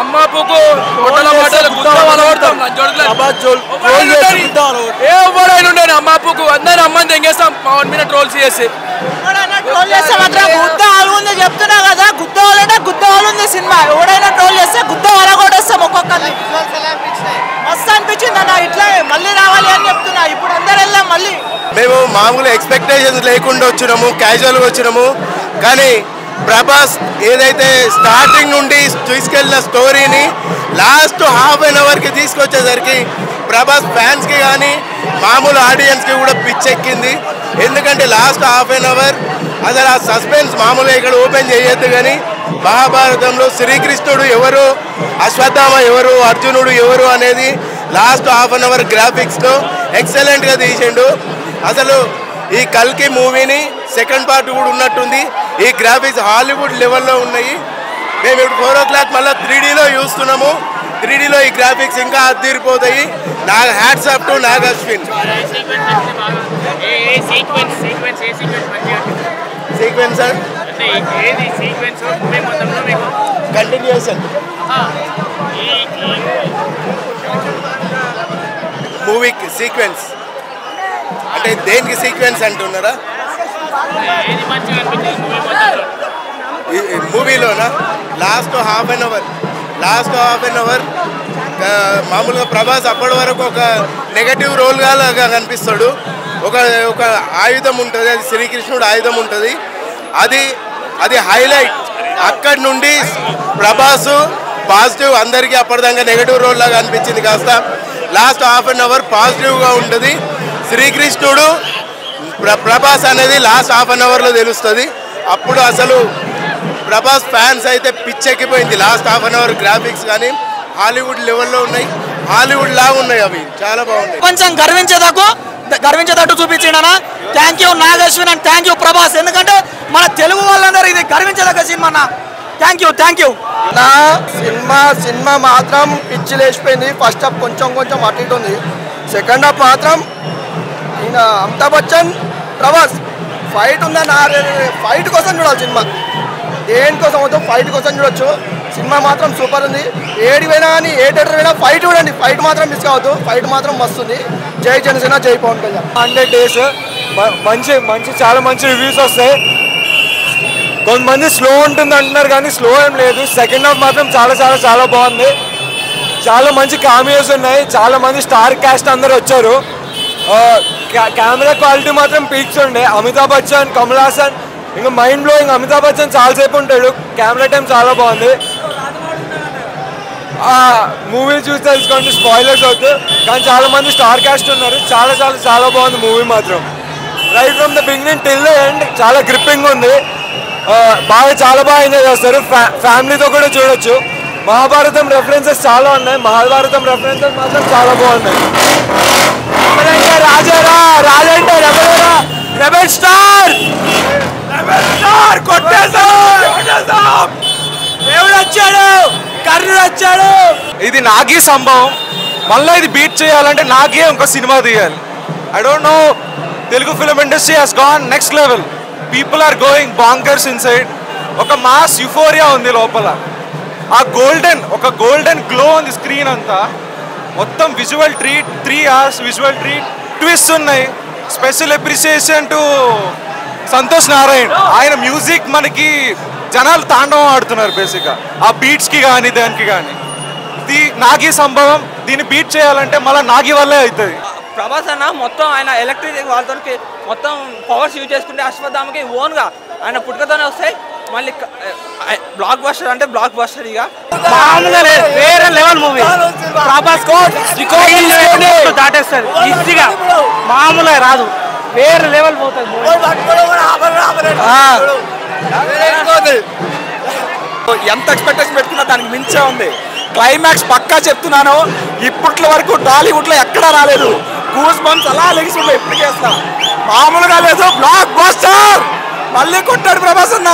అమ్మాపుకు hotel మాటలు ఎవరైనా ఉండే అమ్మాపుకు అందరిని అమ్మని తెంగేస్తాం మా మీద ట్రోల్స్ చేసి గుద్ద ఆలుంది చెప్తున్నా కదా, గుద్ద వాళ్ళంటే గుద్ద వాళ్ళు సినిమా. ఎవడైనా ట్రోల్ చేస్తే గుద్ద వరగొడేస్తాం ఒక్కొక్కరిని. మస్తు అనిపించింది అన్న, ఇట్లా మళ్ళీ రావాలి అని చెప్తున్నా. ఇప్పుడు అందరు వెళ్దాం మళ్ళీ. మేము మామూలు ఎక్స్పెక్టేషన్స్ లేకుండా వచ్చినాము, క్యాజువల్గా వచ్చినాము. కానీ ప్రభాస్ ఏదైతే స్టార్టింగ్ నుండి తీసుకెళ్ళిన స్టోరీని లాస్ట్ హాఫ్ అన్ అవర్కి తీసుకొచ్చేసరికి ప్రభాస్ ఫ్యాన్స్కి కానీ మామూలు ఆడియన్స్కి కూడా పిచ్చెక్కింది. ఎందుకంటే లాస్ట్ హాఫ్ అన్ అవర్ అసలు ఆ సస్పెన్స్ మామూలుగా ఇక్కడ ఓపెన్ చేయొద్దు. కానీ మహాభారతంలో శ్రీకృష్ణుడు ఎవరు, అశ్వత్థామ ఎవరు, అర్జునుడు ఎవరు అనేది లాస్ట్ హాఫ్ అన్ అవర్ గ్రాఫిక్స్లో ఎక్సలెంట్గా తీసిండు. అసలు ఈ కల్కి మూవీని సెకండ్ పార్ట్ కూడా ఉన్నట్టుంది. ఈ గ్రాఫిక్స్ హాలీవుడ్ లెవెల్లో ఉన్నాయి. మేము ఇప్పుడు 4 o'clock మళ్ళీ 3Dలో చూస్తున్నాము. 3Dలో ఈ గ్రాఫిక్స్ ఇంకా అద్దరిపోతాయి. నా hats off to Nag Ashwin. Sequence continuation మూవీకి సీక్వెన్స్ అంటే దేనికి సీక్వెన్స్ అంటున్నారా? మూవీలోనా లాస్ట్ హాఫ్ అన్ అవర్ మామూలుగా ప్రభాస్ అప్పటి వరకు ఒక నెగటివ్ రోల్గా కనిపిస్తాడు. ఒక ఆయుధం ఉంటుంది, అది శ్రీకృష్ణుడు ఆయుధం ఉంటుంది. అది హైలైట్. అక్కడి నుండి ప్రభాసు పాజిటివ్, అందరికీ అప్పటిదాకా నెగటివ్ రోల్ లాగా అనిపించింది. కాస్త లాస్ట్ హాఫ్ అన్ అవర్ పాజిటివ్గా ఉంటుంది. శ్రీకృష్ణుడు ప్రభాస్ అనేది లాస్ట్ హాఫ్ అన్ అవర్లో తెలుస్తుంది. అప్పుడు అసలు ప్రభాస్ ఫ్యాన్స్ అయితే పిచ్చెక్కిపోయింది. Last half an hour graphics కానీ హాలీవుడ్ లెవెల్లో ఉన్నాయి, హాలీవుడ్ లాగా ఉన్నాయి. అవి చాలా బాగున్నాయి. కొంచెం గర్వించేటట్టు చూపించిండనా. Thank you Nag Ashwin and thank you Prabhas. ఎందుకంటే మన తెలుగు వాళ్ళందరూ ఇది గర్వించదగ్గ సినిమా అన్న. Thank you. నా సినిమా మాత్రం పిచ్చి లేచిపోయింది. ఫస్ట్ హాఫ్ కొంచెం అటు ఇటు ఉంది. సెకండ్ హాఫ్ మాత్రం ఈయన అమితాబ్ బచ్చన్ ప్రభాస్ ఫైట్ ఉందన్న. ఫైట్ కోసం చూడాలి సినిమా. దేనికోసం అవుతాం, ఫైట్ కోసం చూడొచ్చు. సినిమా మాత్రం సూపర్ ఉంది. ఏడి పోయినా కానీ ఏ థియేటర్ పోయినా ఫైట్ చూడండి. ఫైట్ మాత్రం మిస్ కావద్దు. ఫైట్ మాత్రం మస్తుంది. జై జనసేన, జై పవన్ కళ్యాణ్. 100 days మంచి చాలా మంచి రివ్యూస్ వస్తాయి. కొంతమంది స్లో ఉంటుంది అంటున్నారు కానీ స్లో ఏం లేదు. సెకండ్ హాఫ్ మాత్రం చాలా బాగుంది. చాలా మంచి కామియోస్ ఉన్నాయి. చాలా మంది స్టార్ క్యాస్ట్ అందరు వచ్చారు. కెమెరా క్వాలిటీ మాత్రం పీక్స్ ఉండే. అమితాబ్ బచ్చన్, కమల్ హాసన్ ఇంకా మైండ్ బ్లోయింగ్. అమితాబ్ బచ్చన్ చాలాసేపు ఉంటాడు. కెమెరా టైం చాలా బాగుంది. మూవీ చూసి తెలుసుకోండి, స్పాయిలర్స్ అవుతుంది. కానీ చాలా మంది స్టార్ క్యాస్ట్ ఉన్నారు. చాలా బాగుంది మూవీ మాత్రం. Right from the beginning till the end చాలా గ్రిప్పింగ్ ఉంది. చాలా బాగా ఎంజాయ్ చేస్తారు. ఫ్యామిలీతో కూడా చూడొచ్చు. మహాభారతం రెఫరెన్సెస్ చాలా ఉన్నాయి. మహాభారతం రెఫరెన్సెస్ మాత్రం చాలా బాగున్నాయి. రాజంటే రెబెల్ స్టార్ కొట్టేసాం. దేవుడు వచ్చాడు, కర్ణుడు వచ్చాడు. ఇది నాగి సంభవం. మళ్ళీ ఇది బీట్ చేయాలంటే నాగే ఇంకో సినిమా తీయాలి. I don't know, Telugu film industry has gone next level. People are going bonkers inside. ఒక మాస్ యుఫోరియా ఉంది లోపల. ఆ గోల్డెన్ గ్లో ఉంది స్క్రీన్ అంతా. మొత్తం visual treat, 3 hours visual treat. Twist ఉన్నాయి. Special appreciation to Santosh Narayan. ఆయన మ్యూజిక్ మనకి జనాలు తాండవం ఆడుతున్నారు బేసిక్గా. ఆ బీట్స్కి కానీ దానికి కానీ. ఇది నాగి సంభవం. దీన్ని బీట్ చేయాలంటే మళ్ళీ నాగి వల్లే అవుతుంది. ప్రభాస్ అన్న మొత్తం ఆయన ఎలక్ట్రిక్ వాళ్ళతో మొత్తం పవర్స్ యూజ్ చేసుకుంటే అశ్వత్థామకి ఓన్గా ఆయన పుట్టుకతోనే వస్తాయి. మళ్ళీ బ్లాక్ బస్టర్ అంటే బ్లాక్ బస్టర్. ఇక మామూలుగా వేరే లెవెల్ మూవీ. ప్రభాస్ దాటేస్తుంది ఈజీగా. మామూలుగా రాదు, వేరే లెవెల్ పోతుంది. ఎంత ఎక్స్పెక్టేషన్ పెట్టుకున్నా దానికి మించే ఉంది. క్లైమాక్స్ పక్కా చెప్తున్నాను. ఇప్పటి వరకు టాలీవుడ్లో ఎక్కడా రాలేదు. గూస్ బంప్స్ అలా లెగిసి ఉన్నాయి. ఎప్పటికేస్తా మామూలుగా లేదు. బ్లాక్ బస్టర్ మళ్ళీ కొట్టాడు ప్రభాస్ అన్న.